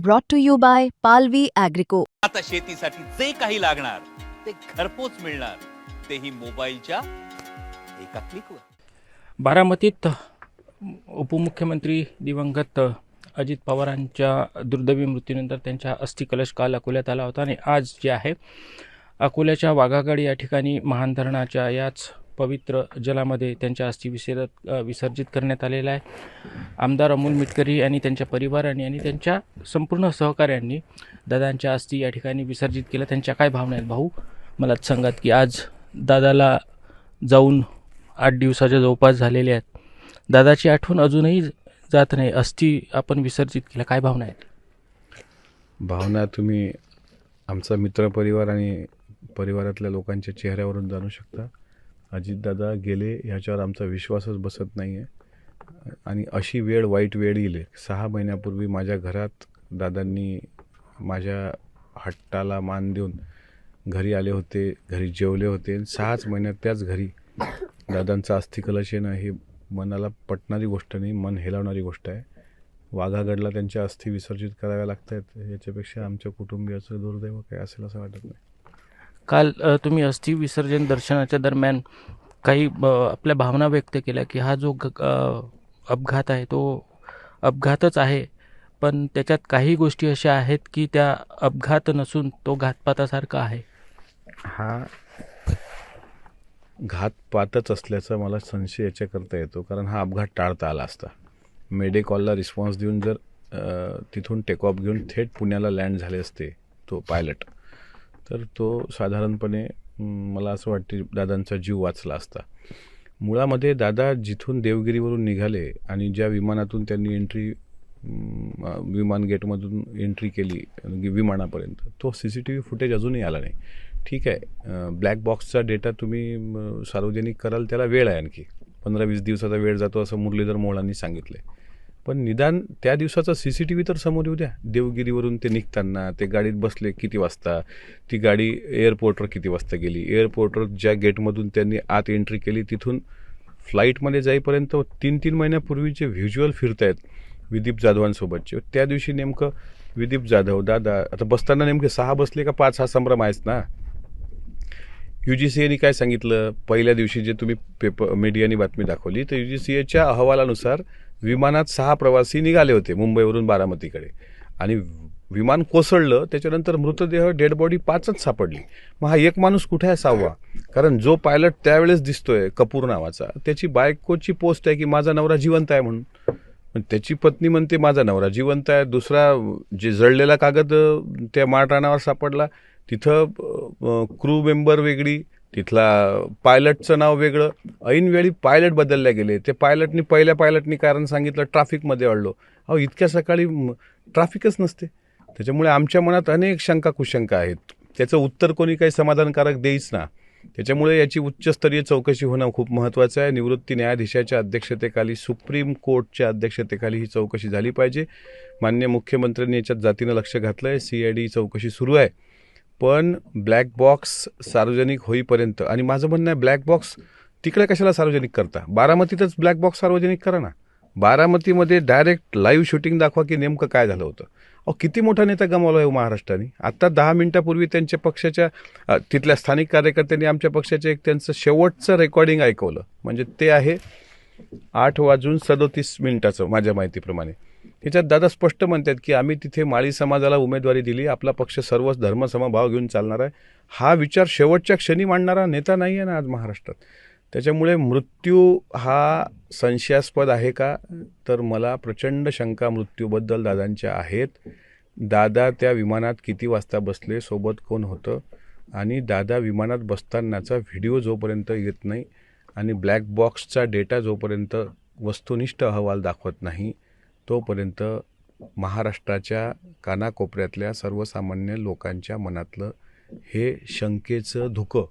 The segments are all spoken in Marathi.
brought to you by Palvi Agrico. आता शेतीसाठी जे काही लागणार ते घरपोच मिळणार, तेही मोबाईलच्या एका क्लिकवर. बारामतीत उपमुख्यमंत्री दिवंगत अजित पवारांच्या दुर्दैवी मृत्यूनंतर त्यांच्या अस्थिकलश काल अकोल्यात आला होता आणि आज जे आहे अकोल्याच्या वाघागड या ठिकाणी महान धरणाच्या याच पवित्र जलामध्ये त्यांच्या अस्थी विसर्जित करण्यात आलेला आहे. आमदार अमोल मिटकरी आणि त्यांच्या परिवाराने आणि त्यांच्या संपूर्ण सहकाऱ्यांनी दादांच्या अस्थी या ठिकाणी विसर्जित केलं. त्यांच्या काय भावना आहेत भाऊ, मला सांगात की आज दादाला जाऊन 8 दिवसाच्या जवळपास झालेले आहेत. दादाची आठवण अजूनही जात नाही. अस्थी आपण विसर्जित केलं, काय भावना आहेत? भावना तुम्ही आमचा मित्रपरिवार आणि परिवारातल्या लोकांच्या चेहऱ्यावरून जाणू शकता. अजितदादा गेले ह्याच्यावर आमचा विश्वासच बसत नाही आहे आणि अशी वेळ, वाईट वेळ येईल. 6 महिन्यापूर्वी माझ्या घरात दादांनी माझ्या हट्टाला मान देऊन घरी आले होते, घरी जेवले होते. 6च महिन्यात त्याच घरी दादांचा अस्थिकलश येणं ही मनाला पटणारी गोष्ट नाही, मन हेलावणारी गोष्ट आहे. वाघागडला त्यांच्या अस्थी विसर्जित कराव्या लागत आहेत, याच्यापेक्षा आमच्या कुटुंबियाचं दुर्दैव काय असेल असं वाटत नाही. काल तुम्ही अस्थि विसर्जन दर्शनाच्या दरम्यान काही आपल्या भावना व्यक्त केल्या की हा जो अपघात आहे तो अपघातच आहे, पण त्याच्यात काही गोष्टी अशा आहेत की त्या अपघात नसून तो घातपातासारखा आहे. हा घातपातच असल्याचा मला संशय याच्याकरता येतो, कारण हा अपघात टाळता आला असता. मेडे कॉलला रिस्पॉन्स देऊन जर तिथून टेकऑफ घेऊन थेट पुण्याला लँड झाले असते तो पायलट, तर तो साधारणपणे मला असं वाटते दादांचा जीव वाचला असता. मुळामध्ये दादा जिथून देवगिरीवरून निघाले आणि ज्या विमानातून त्यांनी विमान गेटमधून एंट्री केली विमानापर्यंत, तो CCTV फुटेज अजूनही आला नाही. ठीक आहे, ब्लॅक बॉक्सचा डेटा तुम्ही सार्वजनिक कराल, त्याला वेळ आहे, आणखी 15-20 दिवसाचा वेळ जातो असं मुरलीधर मोहोळांनी सांगितलं आहे. पण निदान त्या दिवसाचा CCTV तर समोर येऊ द्या. देवगिरीवरून ते निघताना ते गाडीत बसले किती वाजता, ती गाडी एअरपोर्टवर किती वाजता गेली, एअरपोर्टवर ज्या गेटमधून त्यांनी आत एंट्री केली तिथून फ्लाईटमध्ये जाईपर्यंत 3-3 महिन्यापूर्वीचे व्हिज्युअल फिरत आहेत विदीप जाधवांसोबतचे. त्या दिवशी नेमकं विदीप जाधव दादा आता बसताना नेमके 6 बसले का 5 हा संभ्रम आहेच ना. UGCAने काय सांगितलं पहिल्या दिवशी, जे तुम्ही मीडियाने बातमी दाखवली, तर UGCAच्या अहवालानुसार विमानात 6 प्रवासी निघाले होते मुंबईवरून बारामतीकडे आणि विमान कोसळलं. त्याच्यानंतर मृतदेह डेड बॉडी 5च सापडली. मग हा एक माणूस कुठे आहे 6वा? कारण जो पायलट त्यावेळेस दिसतोय कपूर नावाचा, त्याची बायकोची पोस्ट आहे की माझा नवरा जिवंत आहे म्हणून. पण त्याची पत्नी म्हणते माझा नवरा जिवंत आहे. दुसरा जे जळलेला कागद त्या माळरानावर सापडला, तिथं क्रू मेंबर वेगळी, तिथला पायलटचं नाव वेगळं. ऐनवेळी पायलट बदलल्या गेले. ते पहिल्या पायलटनी कारण सांगितलं ट्रॅफिकमध्ये अडलो. अहो, इतक्या सकाळी ट्रॅफिकच नसते. त्याच्यामुळे आमच्या मनात अनेक शंका कुशंका आहेत. त्याचं उत्तर कोणी काही समाधानकारक देईच ना. त्याच्यामुळे याची उच्चस्तरीय चौकशी होणं खूप महत्त्वाचं आहे. निवृत्ती न्यायाधीशाच्या अध्यक्षतेखाली, सुप्रीम कोर्टच्या अध्यक्षतेखाली ही चौकशी झाली पाहिजे. माननीय मुख्यमंत्र्यांनी याच्यात जातीनं लक्ष घातलं आहे. CID चौकशी सुरू आहे. पण ब्लॅक बॉक्स सार्वजनिक होईपर्यंत, आणि माझं म्हणणं आहे ब्लॅक बॉक्स तिकडे कशाला सार्वजनिक करता, बारामतीतच ब्लॅक बॉक्स सार्वजनिक करा ना. बारामतीमध्ये डायरेक्ट लाईव्ह शूटिंग दाखवा की नेमकं काय झालं होतं. किती मोठा नेता गमावला आहे महाराष्ट्राने. आत्ता 10 मिनिटापूर्वी त्यांच्या पक्षाच्या तिथल्या स्थानिक कार्यकर्त्यांनी आमच्या पक्षाचे एक त्यांचं शेवटचं रेकॉर्डिंग ऐकवलं. म्हणजे ते आहे 8:37 माझ्या माहितीप्रमाणे. त्याच्यात दादा स्पष्ट म्हणतात की आम्ही तिथे माळी समाजाला उमेदवारी दिली, आपला पक्ष सर्व धर्मसमभाव घेऊन चालणार आहे. हा विचार शेवटच्या क्षणी मांडणारा नेता नाही आहे ना आज महाराष्ट्रात. त्याच्यामुळे मृत्यू हा संशयास्पद आहे का, तर मला प्रचंड शंका मृत्यूबद्दल दादांच्या आहेत. दादा त्या विमानात किती वाजता बसले, सोबत कोण होतं, आणि दादा विमानात बसतानाचा व्हिडिओ जोपर्यंत येत नाही आणि ब्लॅक बॉक्सचा डेटा जोपर्यंत वस्तुनिष्ठ अहवाल दाखवत नाही, तोपर्यंत महाराष्ट्राच्या कानाकोपऱ्यातल्या सर्वसामान्य लोकांच्या मनातलं हे शंकेचं धुकं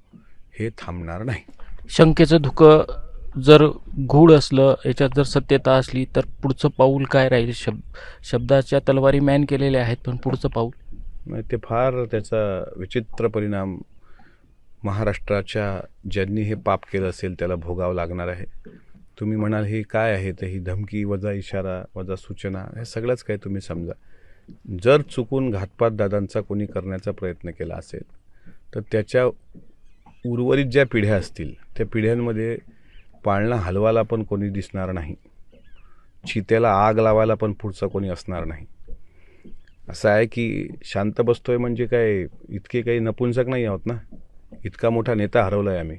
हे थांबणार नाही. शंकेचं धुकं जर गूढ असलं, याच्यात जर सत्यता असली, तर पुढचं पाऊल काय राहील? शब्दाच्या तलवारी मॅन केलेले आहेत, पण पुढचं पाऊल ते फार त्याचा विचित्र परिणाम महाराष्ट्राच्या ज्यांनी हे पाप केलं असेल त्याला भोगावं लागणार आहे. तुम्ही म्हणाल हे काय आहे, तर ही धमकी वजा इशारा वजा सूचना हे सगळंच काही तुम्ही समजा. जर चुकून घातपात दादांचा कोणी करण्याचा प्रयत्न केला असेल तर त्याच्या उर्वरित ज्या पिढ्या असतील त्या पिढ्यांमध्ये पाळणा हलवायला पण कोणी दिसणार नाही, चित्याला आग लावायला पण पुढचा कोणी असणार नाही. असं आहे की शांत बसतोय म्हणजे काय इतके काही नपुंसक नाही आहोत ना. इतका मोठा नेता हरवला आहे आम्ही,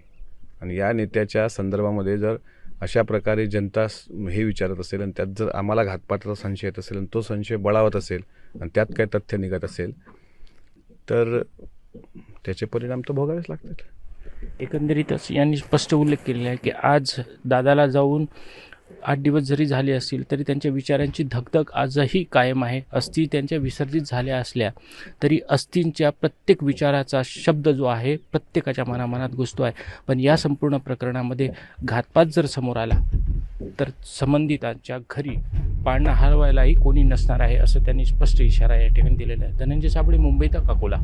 आणि या नेत्याच्या संदर्भामध्ये जर अशा प्रकारे जनता हे विचारत असेल आणि त्यात जर आम्हाला घातपाताचा संशय येत असेल आणि तो संशय बळावत असेल आणि त्यात काही तथ्य निघत असेल तर त्याचे परिणाम तर भोगावेच लागतात. एकंदरीतच यांनी स्पष्ट उल्लेख केलेला आहे की आज दादाला जाऊन 8 दिवस जरी झाले असतील तरी त्यांच्या विचारांची धगधग आजही कायम आहे. अस्थी त्यांच्या विसर्जित झाल्या असल्या तरी अस्थींच्या प्रत्येक विचाराचा शब्द जो आहे प्रत्येकाच्या मनामनात घुसतो आहे. पण या संपूर्ण प्रकरणामध्ये घातपात जर समोर आला तर संबंधितांच्या घरी पाळणा हलवायलाही कोणी नसणार आहे, असं त्यांनी स्पष्ट इशारा या ठिकाणी दिलेला आहे. धनंजय साबळे, मुंबई तक, अकोला.